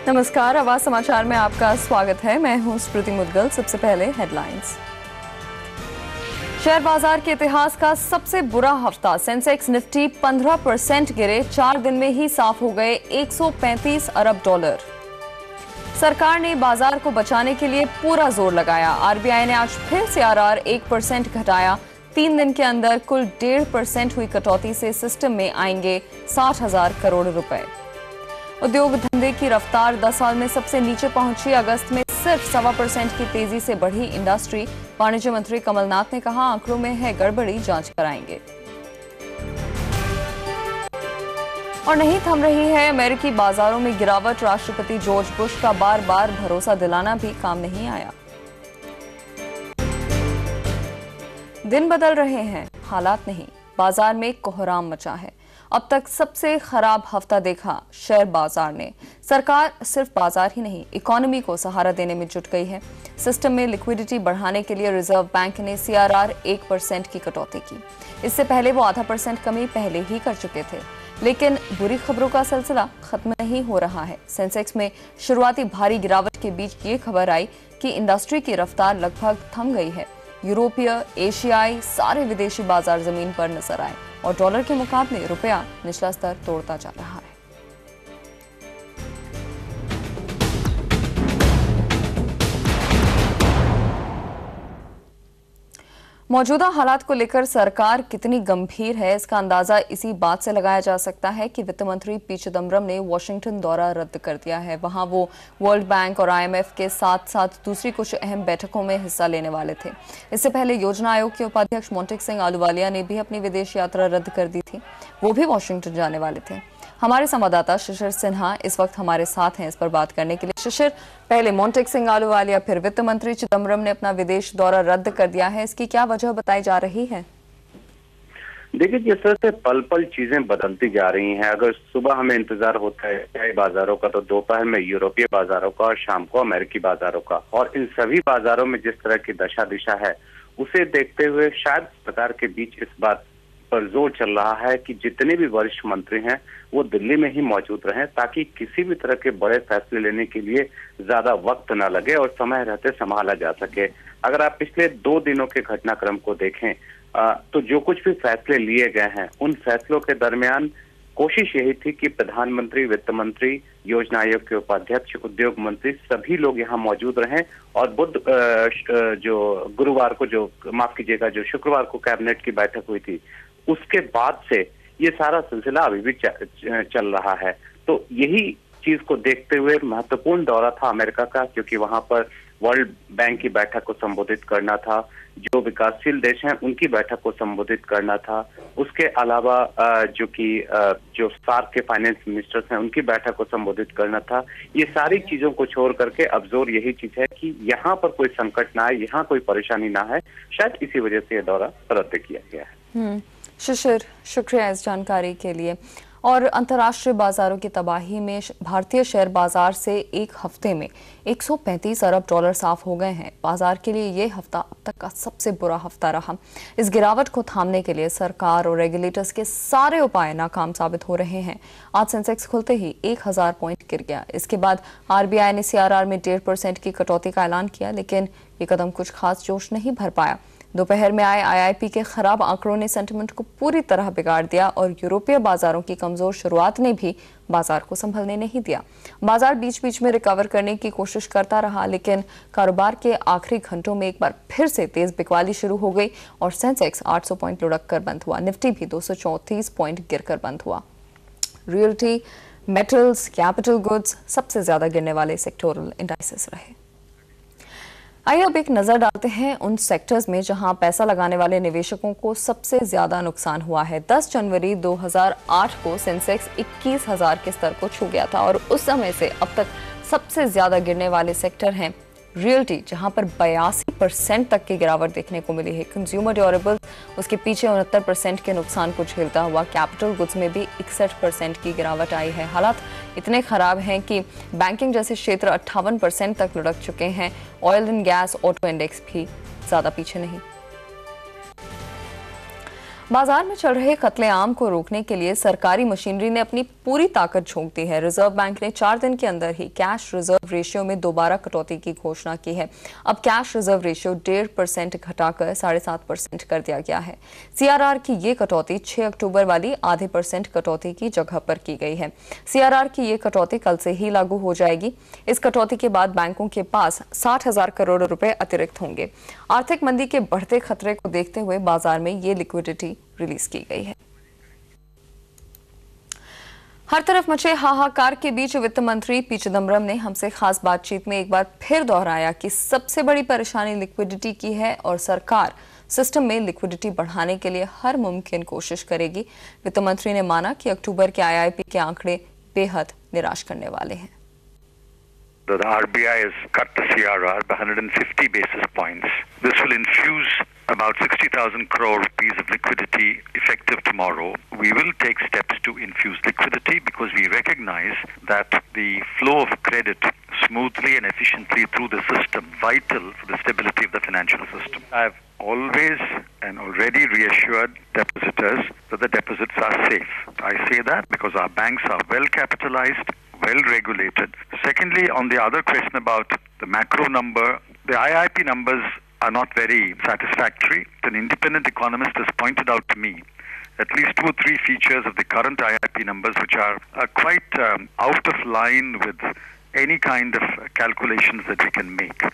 नमस्कार, आवाज समाचार में आपका स्वागत है। मैं हूं स्मृति मुदगल। सबसे पहले हेडलाइंस। शेयर बाजार के इतिहास का सबसे बुरा हफ्ता। सेंसेक्स निफ्टी 15% गिरे। 4 दिन में ही साफ हो गए 135 अरब डॉलर। सरकार ने बाजार को बचाने के लिए पूरा जोर लगाया। आरबीआई ने आज फिर से आरआर 1% घटाया। 3 दिन के अंदर कुल 1.5% हुई कटौती से सिस्टम में आएंगे 60,000 करोड़ रुपए। उद्योग धंधे की रफ्तार 10 साल में सबसे नीचे पहुंची। अगस्त में सिर्फ 1.25% की तेजी से बढ़ी इंडस्ट्री। वाणिज्य मंत्री कमलनाथ ने कहा, आंकड़ों में है गड़बड़ी, जांच कराएंगे। और नहीं थम रही है अमेरिकी बाजारों में गिरावट। राष्ट्रपति जॉर्ज बुश का बार बार भरोसा दिलाना भी काम नहीं आया। दिन बदल रहे हैं, हालात नहीं। बाजार में कोहराम मचा है। अब तक सबसे खराब हफ्ता देखा शेयर बाजार ने। सरकार सिर्फ बाजार ही नहीं, इकोनॉमी को सहारा देने में जुट गई है। सिस्टम में लिक्विडिटी बढ़ाने के लिए रिजर्व बैंक ने सीआरआर 1% की कटौती की। इससे पहले वो 0.5% कमी पहले ही कर चुके थे। लेकिन बुरी खबरों का सिलसिला खत्म नहीं हो रहा है। सेंसेक्स में शुरुआती भारी गिरावट के बीच ये खबर आई कि इंडस्ट्री की रफ्तार लगभग थम गई है। यूरोपीय, एशियाई सारे विदेशी बाजार जमीन पर नजर आए और डॉलर के मुकाबले रुपया निचला स्तर तोड़ता जा रहा है। मौजूदा हालात को लेकर सरकार कितनी गंभीर है, इसका अंदाजा इसी बात से लगाया जा सकता है कि वित्त मंत्री पी चिदम्बरम ने वॉशिंगटन दौरा रद्द कर दिया है। वहां वो वर्ल्ड बैंक और आईएमएफ के साथ साथ दूसरी कुछ अहम बैठकों में हिस्सा लेने वाले थे। इससे पहले योजना आयोग के उपाध्यक्ष मोंटेक सिंह आहलूवालिया ने भी अपनी विदेश यात्रा रद्द कर दी थी। वो भी वॉशिंगटन जाने वाले थे। हमारे संवाददाता शिशिर सिन्हा इस वक्त हमारे साथ हैं इस पर बात करने के लिए। शिशिर, पहले मोंटेक सिंह आहलूवालिया फिर वित्त मंत्री चिदम्बरम ने अपना विदेश दौरा रद्द कर दिया है, इसकी क्या वजह बताई जा रही है? देखिए, जिस तरह से पल पल चीजें बदलती जा रही हैं, अगर सुबह हमें इंतजार होता है एशियाई बाजारों का, तो दोपहर में यूरोपीय बाजारों का और शाम को अमेरिकी बाजारों का। और इन सभी बाजारों में जिस तरह की दशा दिशा है, उसे देखते हुए शायद सरकार के बीच इस बात पर जोर चल रहा है कि जितने भी वरिष्ठ मंत्री हैं वो दिल्ली में ही मौजूद रहें, ताकि किसी भी तरह के बड़े फैसले लेने के लिए ज्यादा वक्त न लगे और समय रहते संभाला जा सके। अगर आप पिछले 2 दिनों के घटनाक्रम को देखें तो जो कुछ भी फैसले लिए गए हैं, उन फैसलों के दरमियान कोशिश यही थी कि प्रधानमंत्री, वित्त मंत्री, योजना आयोग के उपाध्यक्ष, उद्योग मंत्री सभी लोग यहाँ मौजूद रहें। और जो गुरुवार को जो शुक्रवार को कैबिनेट की बैठक हुई थी, उसके बाद से ये सारा सिलसिला अभी भी चल रहा है। तो यही चीज को देखते हुए महत्वपूर्ण दौरा था अमेरिका का, क्योंकि वहां पर वर्ल्ड बैंक की बैठक को संबोधित करना था, जो विकासशील देश हैं उनकी बैठक को संबोधित करना था। उसके अलावा जो सार्क के फाइनेंस मिनिस्टर्स हैं उनकी बैठक को संबोधित करना था। ये सारी चीजों को छोड़ करके अब जोर यही चीज है कि यहाँ पर कोई संकट ना आए, यहाँ कोई परेशानी ना है। शायद इसी वजह से ये दौरा रद्द किया गया है। शिशिर, शुक्रिया इस जानकारी के लिए। और अंतर्राष्ट्रीय बाजारों की तबाही में भारतीय शेयर बाजार से एक हफ्ते में 135 अरब डॉलर साफ हो गए हैं। बाजार के लिए ये हफ्ता अब तक का सबसे बुरा हफ्ता रहा। इस गिरावट को थामने के लिए सरकार और रेगुलेटर्स के सारे उपाय नाकाम साबित हो रहे हैं। आज सेंसेक्स खुलते ही 1000 पॉइंट गिर गया। इसके बाद आरबीआई ने सीआरआर में 1.5% की कटौती का ऐलान किया, लेकिन ये कदम कुछ खास जोश नहीं भर पाया। दोपहर में आए आईआईपी के खराब आंकड़ों ने सेंटिमेंट को पूरी तरह बिगाड़ दिया और यूरोपीय बाजारों की कमजोर शुरुआत ने भी बाजार को संभलने नहीं दिया। बाजार बीच बीच में रिकवर करने की कोशिश करता रहा, लेकिन कारोबार के आखिरी घंटों में एक बार फिर से तेज बिकवाली शुरू हो गई और सेंसेक्स 800 पॉइंट लुढ़क कर बंद हुआ। निफ्टी भी 234 पॉइंट गिरकर बंद हुआ। रियल्टी, मेटल्स, कैपिटल गुड्स सबसे ज्यादा गिरने वाले सेक्टोरल इंडाइसेस रहे। आइए अब एक नजर डालते हैं उन सेक्टर्स में जहां पैसा लगाने वाले निवेशकों को सबसे ज्यादा नुकसान हुआ है। 10 जनवरी 2008 को सेंसेक्स 21,000 के स्तर को छू गया था और उस समय से अब तक सबसे ज्यादा गिरने वाले सेक्टर हैं रियल्टी, जहां पर 82% तक की गिरावट देखने को मिली है। कंज्यूमर ड्यूरेबल्स उसके पीछे 69% के नुकसान को झेलता हुआ। कैपिटल गुड्स में भी 61% की गिरावट आई है। हालात इतने खराब हैं कि बैंकिंग जैसे क्षेत्र 58% तक लुढ़क चुके हैं। Oil and gas, auto index भी ज्यादा पीछे नहीं। बाजार में चल रहे कत्लेआम को रोकने के लिए सरकारी मशीनरी ने अपनी पूरी ताकत झोंक दी है। रिजर्व बैंक ने 4 दिन के अंदर ही कैश रिजर्व रेशियो में दोबारा कटौती की घोषणा की है। अब कैश रिजर्व रेशियो 1.5% घटाकर 7.5% कर दिया गया है। सीआरआर की ये कटौती 6 अक्टूबर वाली ½ % कटौती की जगह पर की गई है। सीआरआर की ये कटौती कल से ही लागू हो जाएगी। इस कटौती के बाद बैंकों के पास 60,000 करोड़ रुपए अतिरिक्त होंगे। आर्थिक मंदी के बढ़ते खतरे को देखते हुए बाजार में ये लिक्विडिटी रिलीज की गई है। हर तरफ मचे हाहाकार के बीच वित्त मंत्री पी चिदम्बरम ने हमसे खास बातचीत में एक बार फिर दोहराया कि सबसे बड़ी परेशानी लिक्विडिटी की है और सरकार सिस्टम में लिक्विडिटी बढ़ाने के लिए हर मुमकिन कोशिश करेगी। वित्त मंत्री ने माना कि अक्टूबर के आईआईपी के आंकड़े बेहद निराश करने वाले हैं। The RBI has cut the CRR by 150 basis points. This will infuse about 60,000 crore rupees of liquidity effective tomorrow. We will take steps to infuse liquidity because we recognize that the flow of credit smoothly and efficiently through the system vital for the stability of the financial system. I've always and already reassured depositors that the deposits are safe. I say that because our banks are well capitalized, well regulated. Secondly, on the other question about the macro number, the IIP numbers are not very satisfactory. An independent economist has pointed out to me at least 2 or 3 features of the current IIP numbers which are quite out of line with any kind of calculations that we can make.